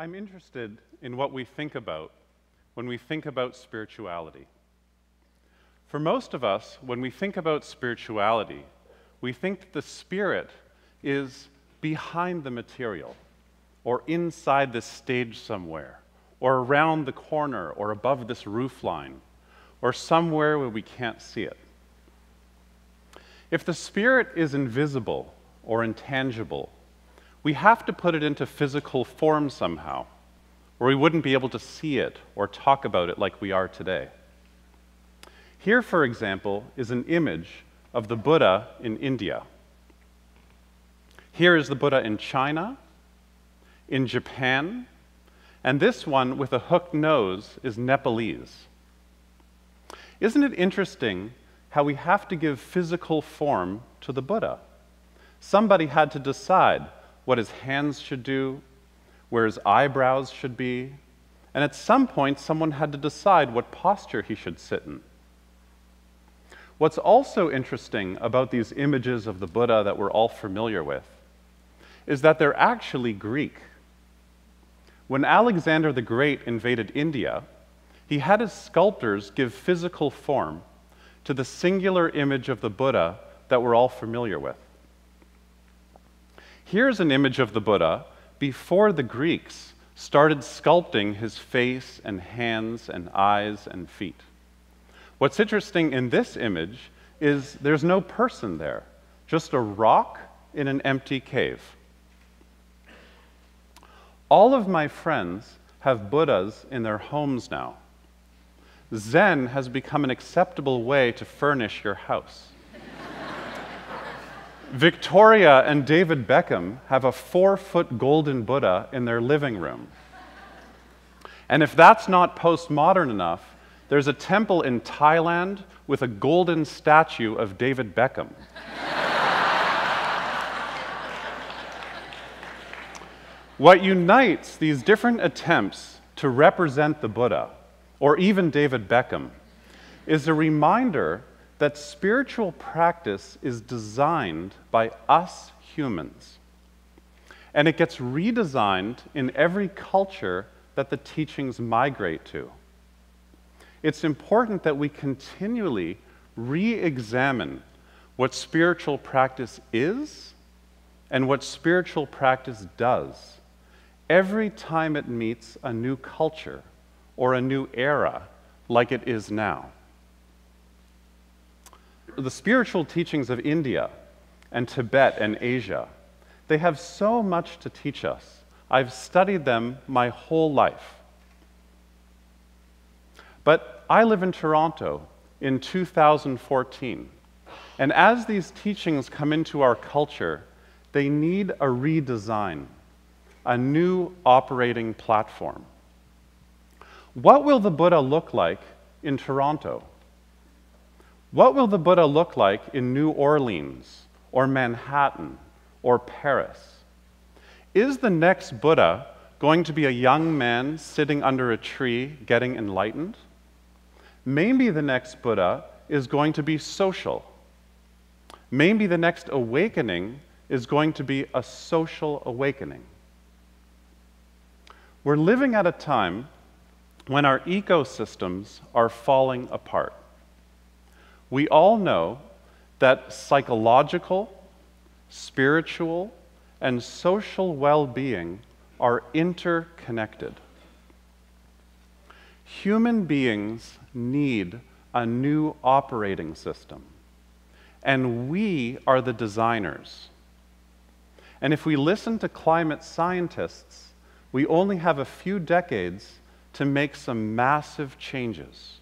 I'm interested in what we think about when we think about spirituality. For most of us, when we think about spirituality, we think that the spirit is behind the material, or inside this stage somewhere, or around the corner, or above this roof line, or somewhere where we can't see it. If the spirit is invisible or intangible, we have to put it into physical form somehow, or we wouldn't be able to see it or talk about it like we are today. Here, for example, is an image of the Buddha in India. Here is the Buddha in China, in Japan, and this one with a hooked nose is Nepalese. Isn't it interesting how we have to give physical form to the Buddha? Somebody had to decide what his hands should do, where his eyebrows should be, and at some point someone had to decide what posture he should sit in. What's also interesting about these images of the Buddha that we're all familiar with is that they're actually Greek. When Alexander the Great invaded India, he had his sculptors give physical form to the singular image of the Buddha that we're all familiar with. Here's an image of the Buddha before the Greeks started sculpting his face and hands and eyes and feet. What's interesting in this image is there's no person there, just a rock in an empty cave. All of my friends have Buddhas in their homes now. Zen has become an acceptable way to furnish your house. Victoria and David Beckham have a 4-foot golden Buddha in their living room. And if that's not postmodern enough, there's a temple in Thailand with a golden statue of David Beckham. What unites these different attempts to represent the Buddha, or even David Beckham, is a reminder that spiritual practice is designed by us humans. And it gets redesigned in every culture that the teachings migrate to. It's important that we continually re-examine what spiritual practice is and what spiritual practice does every time it meets a new culture or a new era like it is now. The spiritual teachings of India and Tibet and Asia, they have so much to teach us. I've studied them my whole life. But I live in Toronto in 2014, and as these teachings come into our culture, they need a redesign, a new operating platform. What will the Buddha look like in Toronto? What will the Buddha look like in New Orleans, or Manhattan, or Paris? Is the next Buddha going to be a young man sitting under a tree getting enlightened? Maybe the next Buddha is going to be social. Maybe the next awakening is going to be a social awakening. We're living at a time when our ecosystems are falling apart. We all know that psychological, spiritual, and social well-being are interconnected. Human beings need a new operating system, and we are the designers. And if we listen to climate scientists, we only have a few decades to make some massive changes.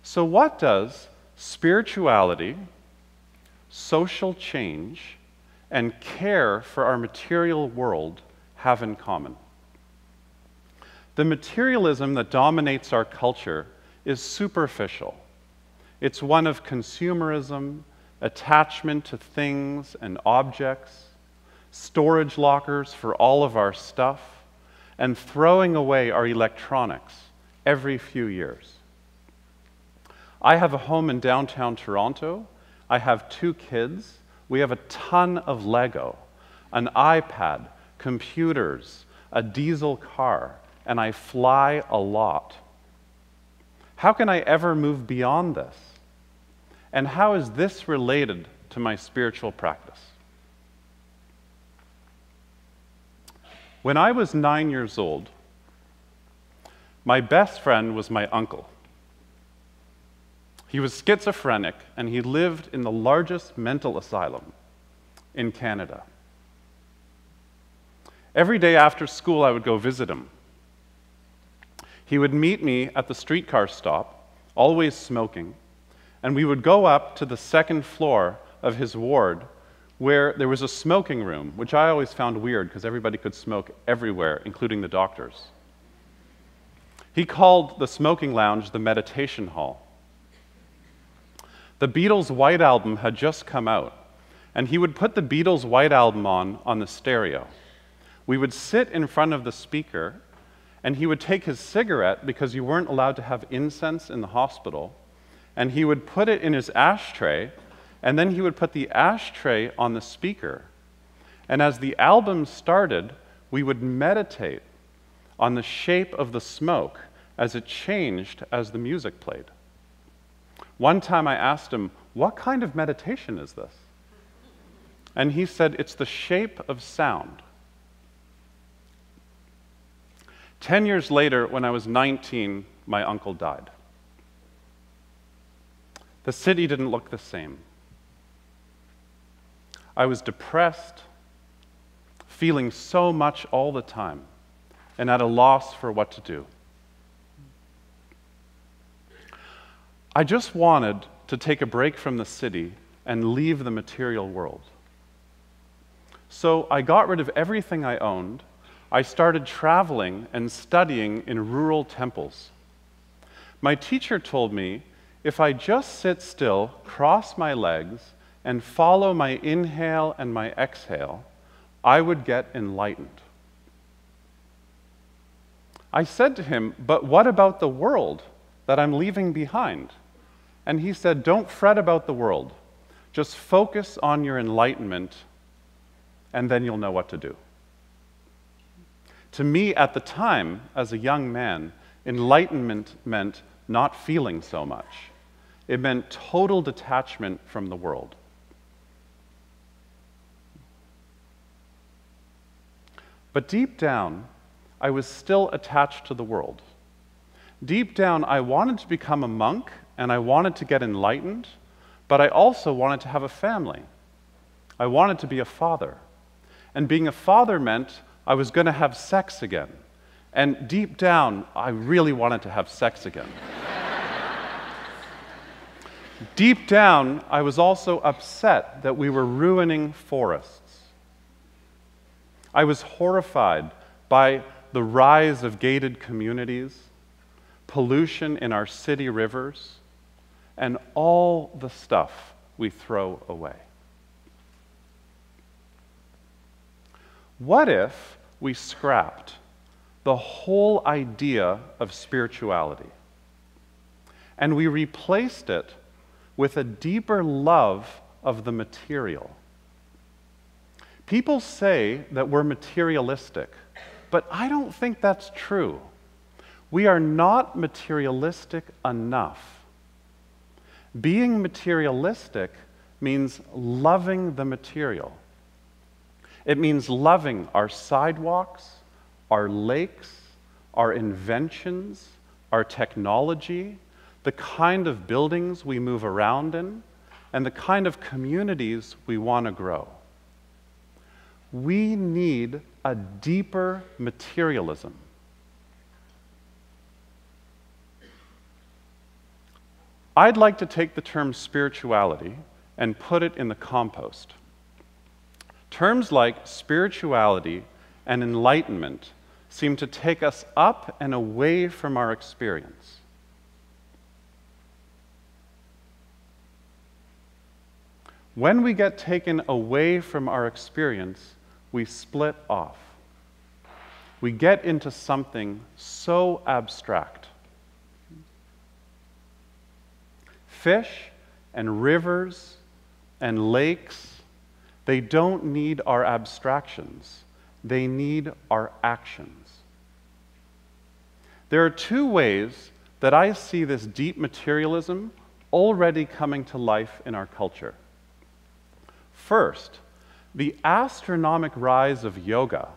So what does spirituality, social change, and care for our material world have in common? The materialism that dominates our culture is superficial. It's one of consumerism, attachment to things and objects, storage lockers for all of our stuff, and throwing away our electronics every few years. I have a home in downtown Toronto. I have 2 kids. We have a ton of Lego, an iPad, computers, a diesel car, and I fly a lot. How can I ever move beyond this? And how is this related to my spiritual practice? When I was 9 years old, my best friend was my uncle. He was schizophrenic, and he lived in the largest mental asylum in Canada. Every day after school, I would go visit him. He would meet me at the streetcar stop, always smoking, and we would go up to the second floor of his ward where there was a smoking room, which I always found weird because everybody could smoke everywhere, including the doctors. He called the smoking lounge the meditation hall. The Beatles' White Album had just come out, and he would put the Beatles' White Album on the stereo. We would sit in front of the speaker, and he would take his cigarette, because you weren't allowed to have incense in the hospital, and he would put it in his ashtray, and then he would put the ashtray on the speaker. And as the album started, we would meditate on the shape of the smoke as it changed as the music played. One time I asked him, "What kind of meditation is this?" And he said, "It's the shape of sound." 10 years later, when I was 19, my uncle died. The city didn't look the same. I was depressed, feeling so much all the time, and at a loss for what to do. I just wanted to take a break from the city and leave the material world. So I got rid of everything I owned. I started traveling and studying in rural temples. My teacher told me if I just sit still, cross my legs, and follow my inhale and my exhale, I would get enlightened. I said to him, "But what about the world that I'm leaving behind?" And he said, "Don't fret about the world. Just focus on your enlightenment, and then you'll know what to do." To me, at the time, as a young man, enlightenment meant not feeling so much. It meant total detachment from the world. But deep down, I was still attached to the world. Deep down, I wanted to become a monk, and I wanted to get enlightened, but I also wanted to have a family. I wanted to be a father. And being a father meant I was going to have sex again. And deep down, I really wanted to have sex again. Deep down, I was also upset that we were ruining forests. I was horrified by the rise of gated communities, pollution in our city rivers, and all the stuff we throw away. What if we scrapped the whole idea of spirituality and we replaced it with a deeper love of the material? People say that we're materialistic, but I don't think that's true. We are not materialistic enough. Being materialistic means loving the material. It means loving our sidewalks, our lakes, our inventions, our technology, the kind of buildings we move around in, and the kind of communities we want to grow. We need a deeper materialism. I'd like to take the term spirituality and put it in the compost. Terms like spirituality and enlightenment seem to take us up and away from our experience. When we get taken away from our experience, we split off. We get into something so abstract. Fish and rivers and lakes, they don't need our abstractions. they need our actions. There are two ways that I see this deep materialism already coming to life in our culture. First, the astronomic rise of yoga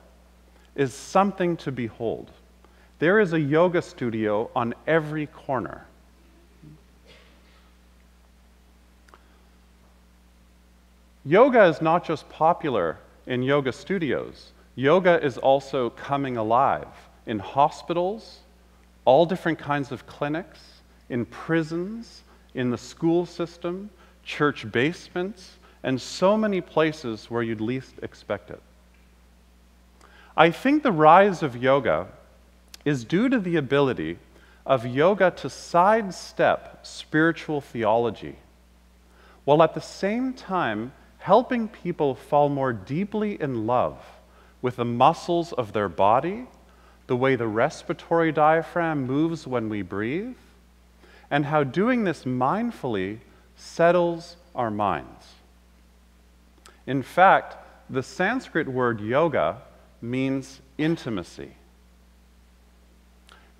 is something to behold. There is a yoga studio on every corner. Yoga is not just popular in yoga studios. Yoga is also coming alive in hospitals, all different kinds of clinics, in prisons, in the school system, church basements, and so many places where you'd least expect it. I think the rise of yoga is due to the ability of yoga to sidestep spiritual theology, while at the same time helping people fall more deeply in love with the muscles of their body, the way the respiratory diaphragm moves when we breathe, and how doing this mindfully settles our minds. In fact, the Sanskrit word yoga means intimacy.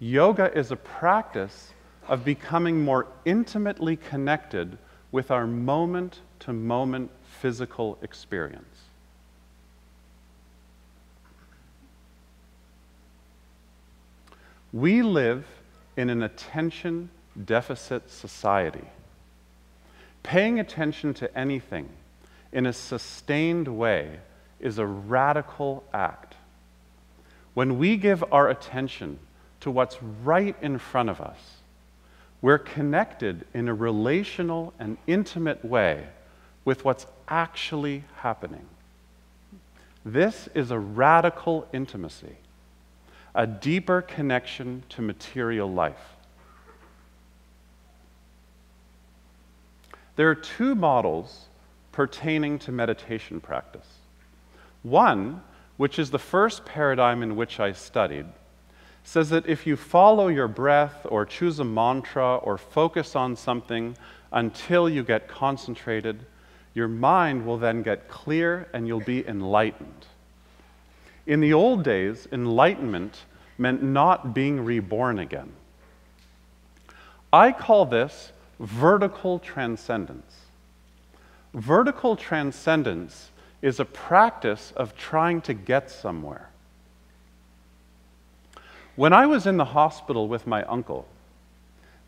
Yoga is a practice of becoming more intimately connected with our moment-to-moment physical experience. We live in an attention deficit society. Paying attention to anything in a sustained way is a radical act. When we give our attention to what's right in front of us, we're connected in a relational and intimate way with what's actually happening. This is a radical intimacy, a deeper connection to material life. There are two models pertaining to meditation practice. One, which is the first paradigm in which I studied, says that if you follow your breath or choose a mantra or focus on something until you get concentrated, your mind will then get clear and you'll be enlightened. In the old days, enlightenment meant not being reborn again. I call this vertical transcendence. Vertical transcendence is a practice of trying to get somewhere. When I was in the hospital with my uncle,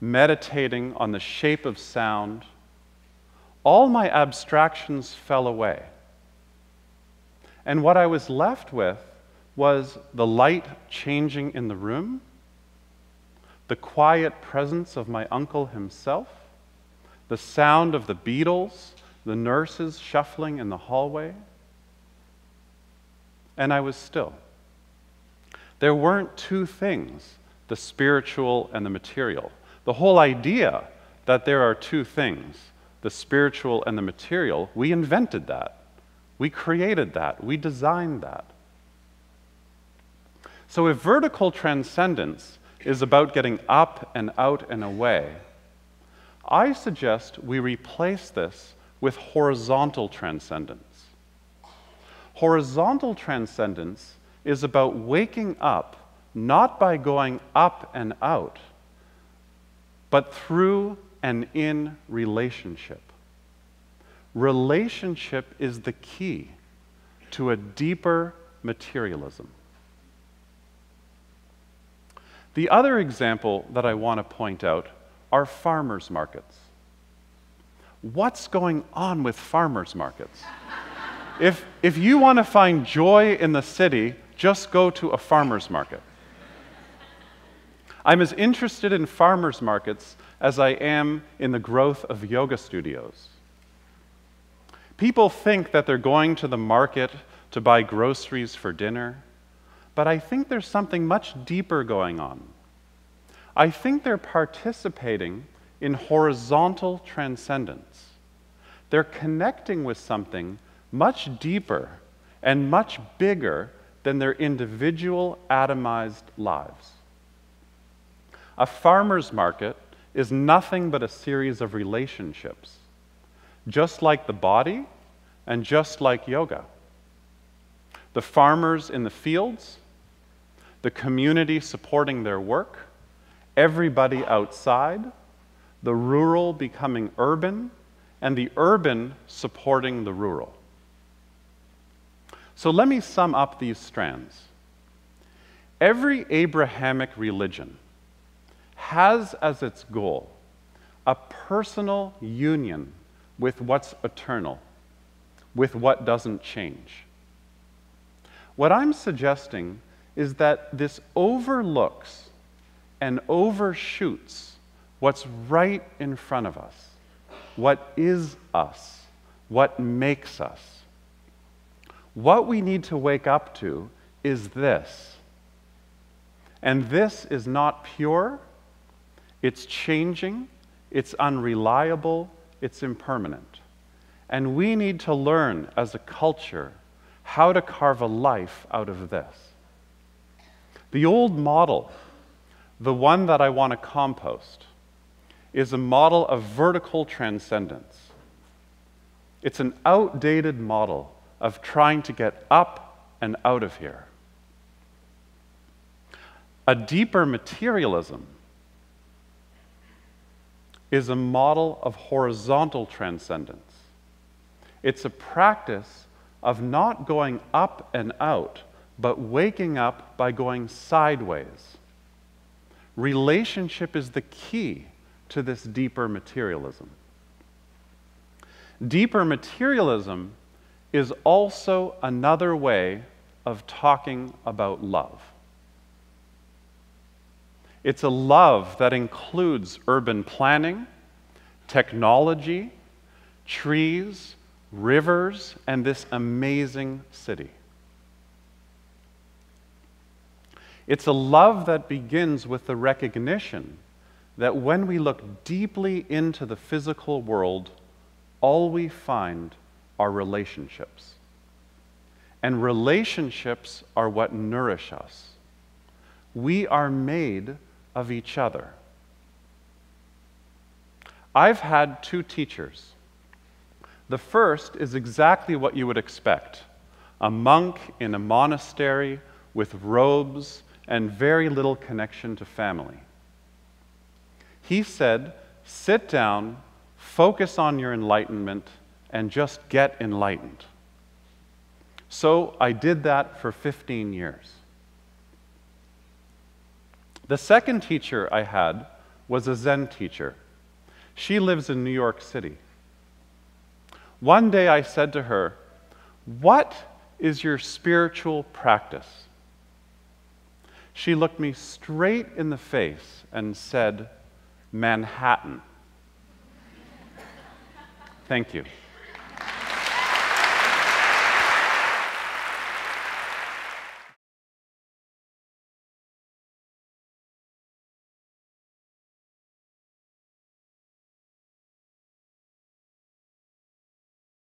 meditating on the shape of sound, all my abstractions fell away. And what I was left with was the light changing in the room, the quiet presence of my uncle himself, the sound of the Beatles, the nurses shuffling in the hallway, and I was still. There weren't two things, the spiritual and the material. The whole idea that there are two things, the spiritual and the material, we invented that. We created that. We designed that. So if vertical transcendence is about getting up and out and away, I suggest we replace this with horizontal transcendence. Horizontal transcendence is about waking up not by going up and out, but through and in relationship. Relationship is the key to a deeper materialism. The other example that I want to point out are farmers' markets. What's going on with farmers' markets? If you want to find joy in the city, just go to a farmer's market. I'm as interested in farmers' markets as I am in the growth of yoga studios. People think that they're going to the market to buy groceries for dinner, but I think there's something much deeper going on. I think they're participating in horizontal transcendence. They're connecting with something much deeper and much bigger than their individual atomized lives. A farmer's market is nothing but a series of relationships, just like the body and just like yoga. the farmers in the fields, the community supporting their work, everybody outside, the rural becoming urban, and the urban supporting the rural. So let me sum up these strands. Every Abrahamic religion has as its goal a personal union with what's eternal, with what doesn't change. What I'm suggesting is that this overlooks and overshoots what's right in front of us, what is us, what makes us. What we need to wake up to is this. And this is not pure, it's changing, it's unreliable, it's impermanent. And we need to learn as a culture how to carve a life out of this. The old model, the one that I want to compost, is a model of vertical transcendence. It's an outdated model of trying to get up and out of here. A deeper materialism is a model of horizontal transcendence. It's a practice of not going up and out, but waking up by going sideways. Relationship is the key to this deeper materialism. Deeper materialism is also another way of talking about love. It's a love that includes urban planning, technology, trees, rivers, and this amazing city. It's a love that begins with the recognition that when we look deeply into the physical world, all we find are relationships. And relationships are what nourish us. We are made of each other. I've had two teachers. The first is exactly what you would expect: a monk in a monastery with robes and very little connection to family. He said, sit down, focus on your enlightenment, and just get enlightened. So I did that for 15 years. The second teacher I had was a Zen teacher. She lives in New York City. One day I said to her, "What is your spiritual practice?" She looked me straight in the face and said, "Manhattan." Thank you.